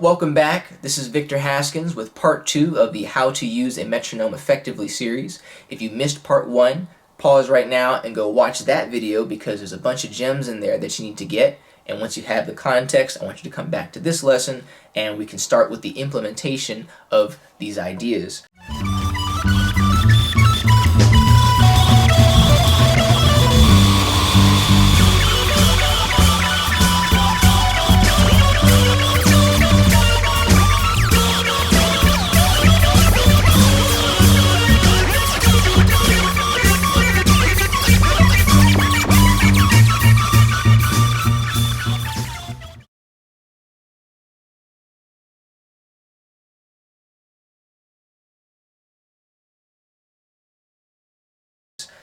Welcome back. This is Victor Haskins with part 2 of the How to Use a Metronome Effectively series. If you missed part 1, pause right now and go watch that video because there's a bunch of gems in there that you need to get. And once you have the context, I want you to come back to this lesson and we can start with the implementation of these ideas.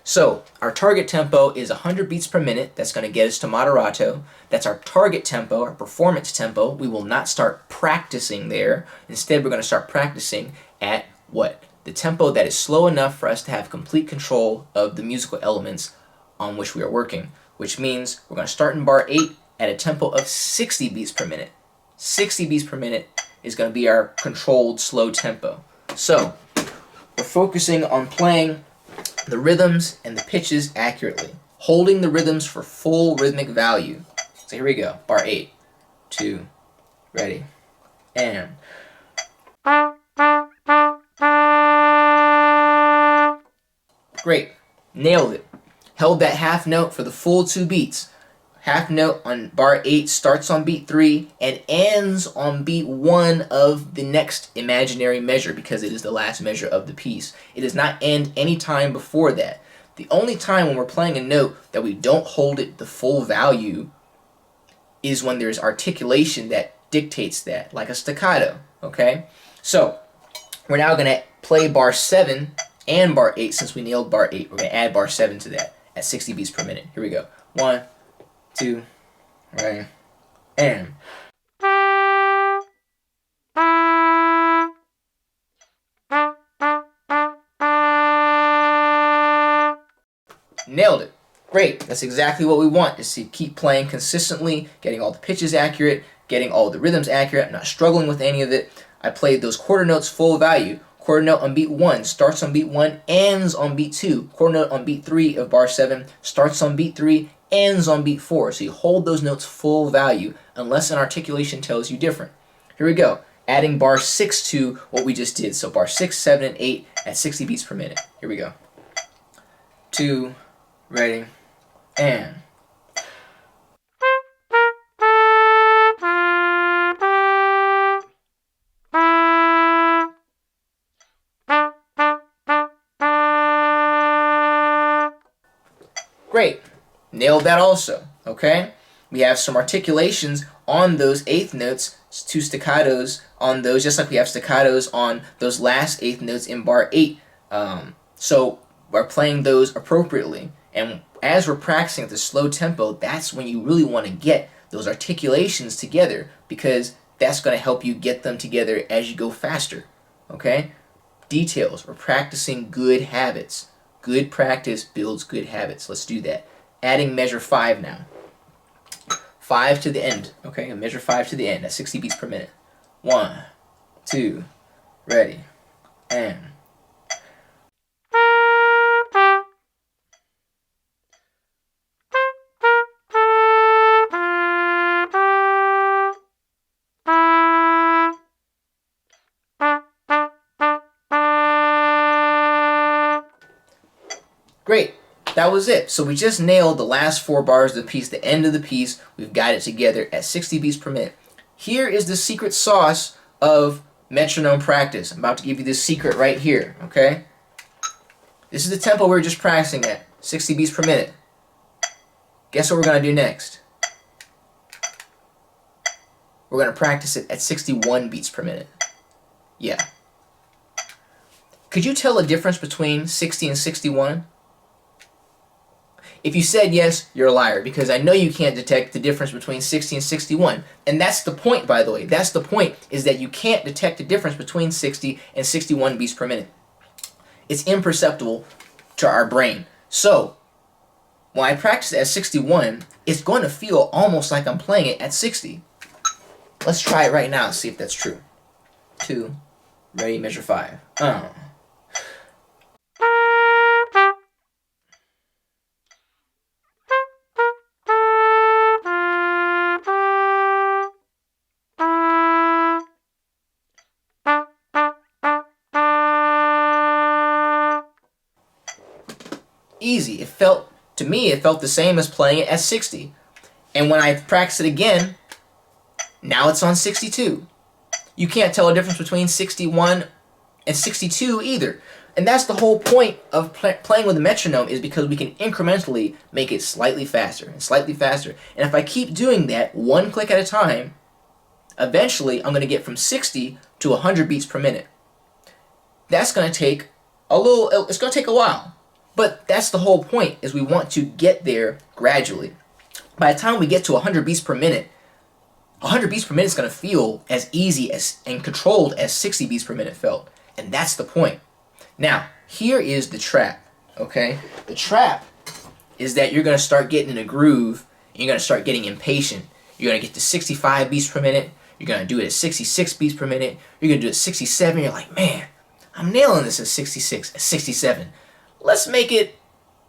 So, our target tempo is 100 beats per minute. That's going to get us to moderato. That's our target tempo, our performance tempo. We will not start practicing there. Instead, we're going to start practicing at what? The tempo that is slow enough for us to have complete control of the musical elements on which we are working, which means we're going to start in bar 8 at a tempo of 60 beats per minute. 60 beats per minute is going to be our controlled slow tempo. So, we're focusing on playing the rhythms and the pitches accurately, holding the rhythms for full rhythmic value. So here we go, bar 8, 2, ready, and great, nailed it. Held that half note for the full 2 beats. Half note on bar 8 starts on beat 3 and ends on beat 1 of the next imaginary measure because it is the last measure of the piece. It does not end any time before that. The only time when we're playing a note that we don't hold it the full value is when there's articulation that dictates that, like a staccato, okay? So, we're now going to play bar 7 and bar 8 since we nailed bar 8. We're going to add bar 7 to that at 60 beats per minute. Here we go. 1, 2, right, and nailed it. Great. That's exactly what we want, is to keep playing consistently, getting all the pitches accurate, getting all the rhythms accurate. I'm not struggling with any of it. I played those quarter notes full value. Quarter note on beat 1 starts on beat 1, ends on beat 2. Quarter note on beat 3 of bar 7 starts on beat 3, ends on beat 4. So you hold those notes full value unless an articulation tells you different. Here we go. Adding bar 6 to what we just did. So bar 6, 7, and 8 at 60 beats per minute. Here we go. 2, ready, and great. Nailed that also, okay? We have some articulations on those eighth notes, 2 staccatos on those, just like we have staccatos on those last eighth notes in bar 8. So we're playing those appropriately. And as we're practicing at the slow tempo, that's when you really want to get those articulations together because that's going to help you get them together as you go faster, okay? Details. We're practicing good habits. Good practice builds good habits. Let's do that. Adding measure 5 now. 5 to the end, okay? And measure 5 to the end at 60 beats per minute. 1, 2, ready, and great. That was it. So we just nailed the last 4 bars of the piece, the end of the piece. We've got it together at 60 beats per minute. Here is the secret sauce of metronome practice. I'm about to give you this secret right here, okay? This is the tempo we were just practicing at, 60 beats per minute. Guess what we're going to do next? We're going to practice it at 61 beats per minute. Yeah. Could you tell a difference between 60 and 61? If you said yes, you're a liar, because I know you can't detect the difference between 60 and 61. And that's the point, by the way. That's the point, is that you can't detect the difference between 60 and 61 beats per minute. It's imperceptible to our brain. So, when I practice it at 61, it's going to feel almost like I'm playing it at 60. Let's try it right now, see if that's true. 2, ready, measure 5. Easy. To me, it felt the same as playing it at 60. And when I practice it again, now it's on 62. You can't tell a difference between 61 and 62 either. And that's the whole point of playing with a metronome, is because we can incrementally make it slightly faster and slightly faster. And if I keep doing that one click at a time, eventually I'm going to get from 60 to 100 beats per minute. That's going to take it's going to take a while. But that's the whole point, is we want to get there gradually. By the time we get to 100 beats per minute, 100 beats per minute is going to feel as easy and controlled as 60 beats per minute felt. And that's the point. Now, here is the trap, okay? The trap is that you're going to start getting in a groove, and you're going to start getting impatient. You're going to get to 65 beats per minute. You're going to do it at 66 beats per minute. You're going to do it at 67. You're like, man, I'm nailing this at 66, at 67. Let's make it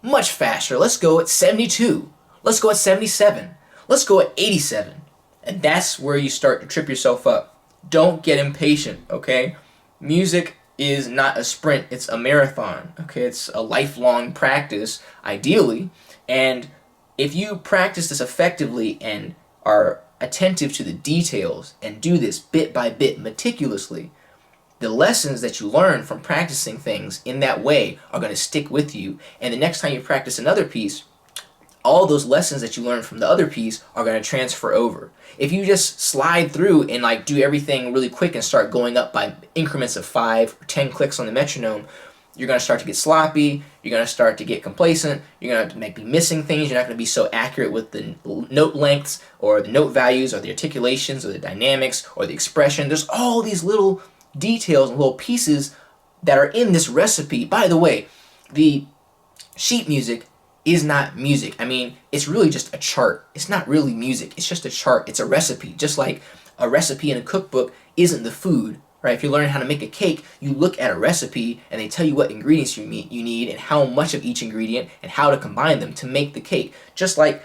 much faster. Let's go at 72. Let's go at 77. Let's go at 87. And that's where you start to trip yourself up. Don't get impatient, okay? Music is not a sprint, it's a marathon, okay? It's a lifelong practice, ideally. And if you practice this effectively and are attentive to the details and do this bit by bit meticulously, the lessons that you learn from practicing things in that way are going to stick with you. And the next time you practice another piece, all those lessons that you learned from the other piece are going to transfer over. If you just slide through and like do everything really quick and start going up by increments of 5 or 10 clicks on the metronome, you're going to start to get sloppy, you're going to start to get complacent, you're going to be missing things, you're not going to be so accurate with the note lengths or the note values or the articulations or the dynamics or the expression. There's all these little details and little pieces that are in this recipe. By the way, the sheet music is not music. I mean, it's really just a chart. It's not really music. It's just a chart. It's a recipe. Just like a recipe in a cookbook isn't the food, right? If you're learning how to make a cake, you look at a recipe and they tell you what ingredients you need and how much of each ingredient and how to combine them to make the cake. Just like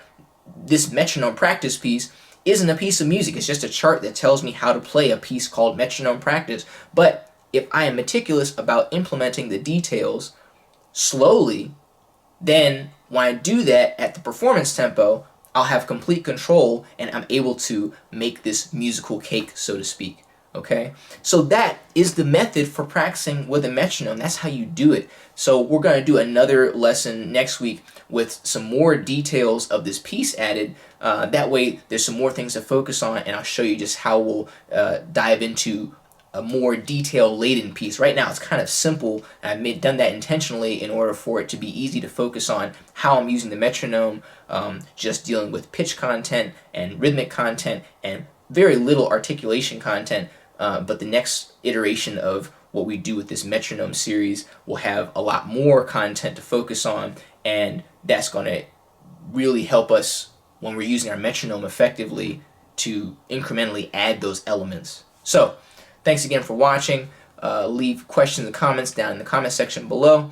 this metronome practice piece isn't a piece of music. It's just a chart that tells me how to play a piece called metronome practice. But if I am meticulous about implementing the details slowly, then when I do that at the performance tempo, I'll have complete control and I'm able to make this musical cake, so to speak. Okay? So that is the method for practicing with a metronome. That's how you do it. So we're going to do another lesson next week with some more details of this piece added. That way there's some more things to focus on, and I'll show you just how we'll dive into a more detail-laden piece. Right now it's kind of simple, and I've done that intentionally in order for it to be easy to focus on how I'm using the metronome, just dealing with pitch content and rhythmic content and very little articulation content. But the next iteration of what we do with this metronome series will have a lot more content to focus on, and that's going to really help us when we're using our metronome effectively to incrementally add those elements. So, thanks again for watching. Leave questions and comments down in the comment section below.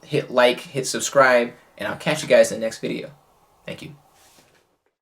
Hit like, hit subscribe, and I'll catch you guys in the next video. Thank you.